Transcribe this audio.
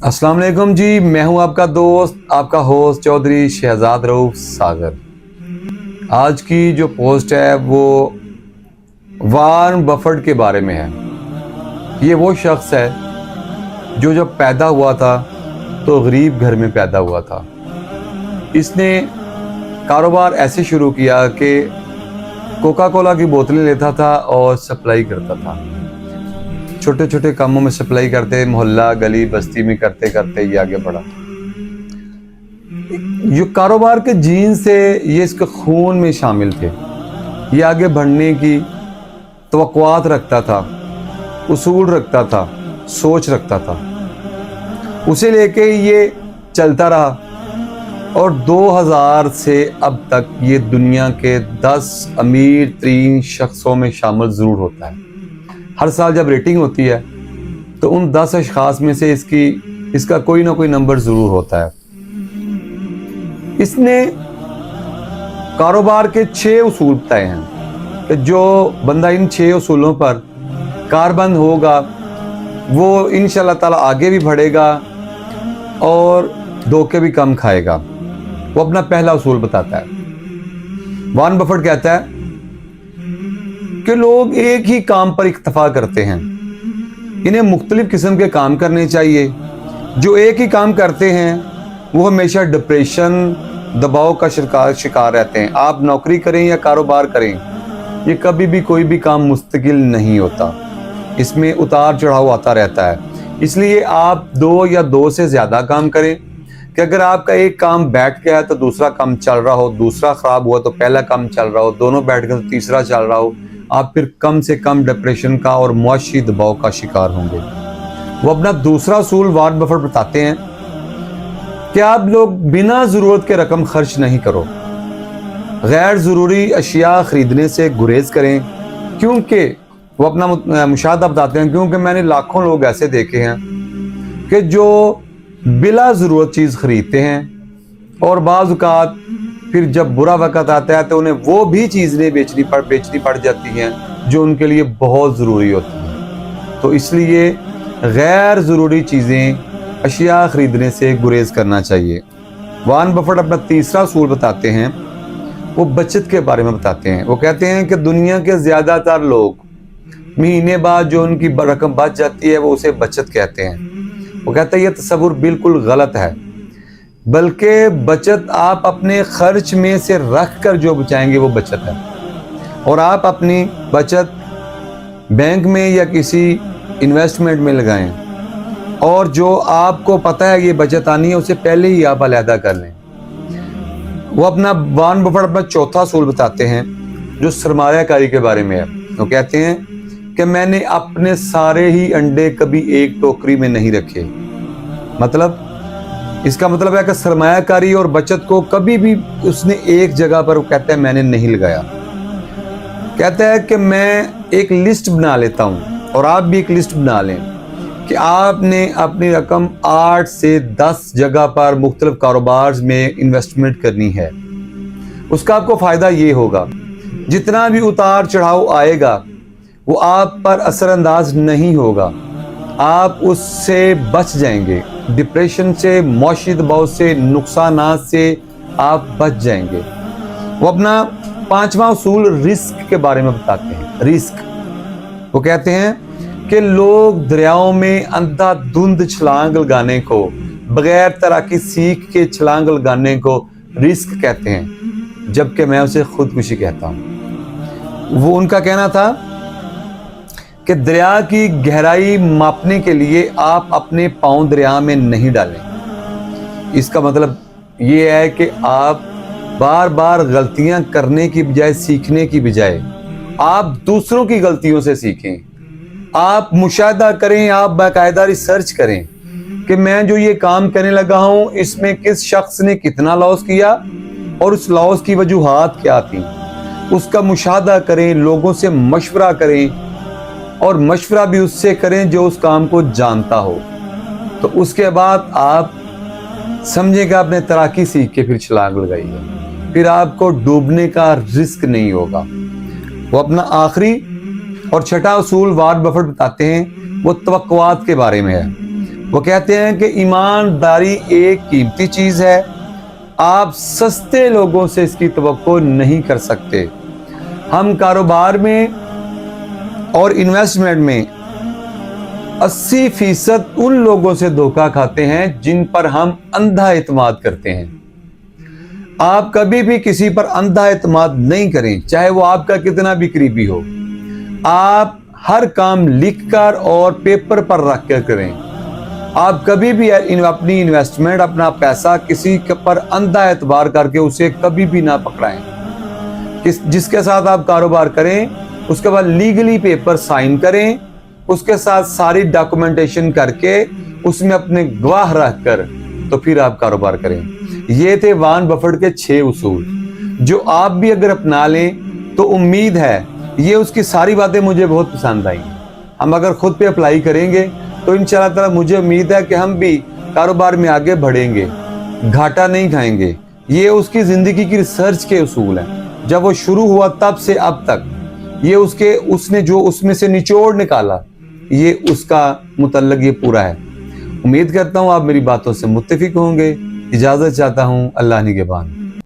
अस्सलाम वालेकुम जी, मैं हूं आपका दोस्त, आपका होस्ट चौधरी शहजाद रऊफ सागर। आज की जो पोस्ट है वो वॉरेन बफेट के बारे में है। ये वो शख्स है जो जब पैदा हुआ था तो गरीब घर में पैदा हुआ था। इसने कारोबार ऐसे शुरू किया कि कोका कोला की बोतलें लेता था और सप्लाई करता था। छोटे छोटे कामों में सप्लाई करते, मोहल्ला गली बस्ती में करते करते ये आगे बढ़ा। ये कारोबार के जीन से ये इसके खून में शामिल थे। ये आगे बढ़ने की तवक्कुआत रखता था, उसूल रखता था, सोच रखता था। उसे लेके ये चलता रहा और 2000 से अब तक ये दुनिया के 10 अमीर तरीन शख्सों में शामिल ज़रूर होता है। हर साल जब रेटिंग होती है तो उन 10 अशखास में से इसका कोई ना कोई नंबर ज़रूर होता है। इसने कारोबार के 6 उसूल बताए हैं कि जो बंदा इन 6 उसूलों पर कारबंद होगा वो इंशाअल्लाह ताला आगे भी बढ़ेगा और धोखे भी कम खाएगा। वो अपना पहला उसूल बताता है। वॉरेन बफेट कहता है कि लोग एक ही काम पर इक्तफा करते हैं, इन्हें मुख्तलिफ किस्म के काम करने चाहिए। जो एक ही काम करते हैं वो हमेशा डिप्रेशन, दबाव का शिकार रहते हैं। आप नौकरी करें या कारोबार करें, ये कभी भी कोई भी काम मुस्तकिल नहीं होता, इसमें उतार चढ़ाव आता रहता है। इसलिए आप 2 या 2 से ज़्यादा काम करें कि अगर आपका एक काम बैठ गया है तो दूसरा काम चल रहा हो, दूसरा ख़राब हुआ तो पहला काम चल रहा हो, दोनों बैठ गए तो तीसरा चल रहा हो, आप फिर कम से कम डिप्रेशन का और मुआशी दबाव का शिकार होंगे। वो अपना दूसरा उसूल वॉरेन बफेट बताते हैं कि आप लोग बिना ज़रूरत के रकम खर्च नहीं करो, गैर ज़रूरी अशिया ख़रीदने से गुरेज करें। क्योंकि वो अपना मुशाहदा बताते हैं, क्योंकि मैंने लाखों लोग ऐसे देखे हैं कि जो बिला ज़रूरत चीज़ ख़रीदते हैं और बाज़ औक़ात फिर जब बुरा वक़्त आता है तो उन्हें वो भी चीज़ें बेचनी पड़ जाती हैं जो उनके लिए बहुत ज़रूरी होती हैं। तो इसलिए गैर ज़रूरी चीज़ें, अशिया ख़रीदने से गुरेज करना चाहिए। वॉरेन बफेट अपना तीसरा उसूल बताते हैं, वो बचत के बारे में बताते हैं। वो कहते हैं कि दुनिया के ज़्यादातर लोग महीने बाद जो उनकी रकम बच जाती है वो उसे बचत कहते हैं। वो कहते हैं ये तसव्वुर बिल्कुल गलत है, बल्कि बचत आप अपने खर्च में से रख कर जो बचाएंगे वो बचत है। और आप अपनी बचत बैंक में या किसी इन्वेस्टमेंट में लगाएं और जो आपको पता है ये बचत आनी है उसे पहले ही आप अलहदा कर लें। वो वॉरेन बफेट अपना चौथा उसूल बताते हैं जो सरमायाकारी के बारे में है। वो कहते हैं कि मैंने अपने सारे ही अंडे कभी एक टोकरी में नहीं रखे। मतलब इसका मतलब है कि सरमायाकारी और बचत को कभी भी उसने एक जगह पर, कहता है, मैंने नहीं लगाया। कहता है कि मैं एक लिस्ट बना लेता हूँ और आप भी एक लिस्ट बना लें कि आपने अपनी रकम 8 से 10 जगह पर मुख्तलिफ कारोबार में इन्वेस्टमेंट करनी है। उसका आपको फ़ायदा ये होगा, जितना भी उतार चढ़ाव आएगा वो आप पर असरअंदाज नहीं होगा, आप उससे बच जाएंगे। डिप्रेशन से, मुआशी दबाव से, नुकसानात से आप बच जाएंगे। वो अपना 5वां उसूल रिस्क के बारे में बताते हैं। रिस्क, वो कहते हैं कि लोग दरियाओं में अंधाधुंध छलांग लगाने को, बगैर तैराकी सीख के छलांग लगाने को रिस्क कहते हैं, जबकि मैं उसे खुदकुशी कहता हूँ। वो उनका कहना था कि दरिया की गहराई मापने के लिए आप अपने पाँव दरिया में नहीं डालें। इसका मतलब ये है कि आप बार बार गलतियां करने की बजाय, सीखने की बजाय आप दूसरों की गलतियों से सीखें। आप मुशाहिदा करें, आप बाकायदा रिसर्च करें कि मैं जो ये काम करने लगा हूँ इसमें किस शख्स ने कितना लॉस किया और उस लॉस की वजूहात क्या थी। उसका मुशाहिदा करें, लोगों से मशवरा करें और मशवरा भी उससे करें जो उस काम को जानता हो। तो उसके बाद आप समझेगा आपने तैराकी सीख के फिर छलांग लगाई है, फिर आपको डूबने का रिस्क नहीं होगा। वो अपना आखिरी और छठा उसूल वॉरेन बफेट बताते हैं, वो तवक्कुआत के बारे में है। وہ کہتے ہیں کہ ایمانداری ایک قیمتی چیز ہے، آپ سستے لوگوں سے اس کی توقع نہیں کر سکتے۔ ہم کاروبار میں اور انویسٹمنٹ میں 80% ان لوگوں سے دھوکہ کھاتے ہیں جن پر ہم اندھا اعتماد کرتے ہیں۔ آپ کبھی بھی کسی پر اندھا اعتماد نہیں کریں، چاہے وہ آپ کا کتنا بھی قریبی ہو۔ آپ ہر کام لکھ کر اور پیپر پر رکھ کر کریں۔ آپ کبھی بھی اپنی انویسٹمنٹ، اپنا پیسہ کسی پر اندھا اعتبار کر کے اسے کبھی بھی نہ پکڑائیں۔ جس کے ساتھ آپ کاروبار کریں اس کے بعد لیگلی پیپر سائن کریں، اس کے ساتھ ساری ڈاکومنٹیشن کر کے اس میں اپنے گواہ رکھ کر تو پھر آپ کاروبار کریں۔ یہ تھے وارن بفٹ کے 6 اصول، جو آپ بھی اگر اپنا لیں تو امید ہے، یہ اس کی ساری باتیں مجھے بہت پسند آئیں، ہم اگر خود پہ اپلائی کریں گے تو انشاءاللہ تعالی مجھے امید ہے کہ ہم بھی کاروبار میں آگے بڑھیں گے، گھاٹا نہیں کھائیں گے۔ یہ اس کی زندگی کی ریسرچ کے اصول ہیں، جب وہ شروع ہوا تب سے اب تک یہ اس نے جو اس میں سے نچوڑ نکالا، یہ اس کا متعلق یہ پورا ہے۔ امید کرتا ہوں آپ میری باتوں سے متفق ہوں گے۔ اجازت چاہتا ہوں، اللہ نگہبان۔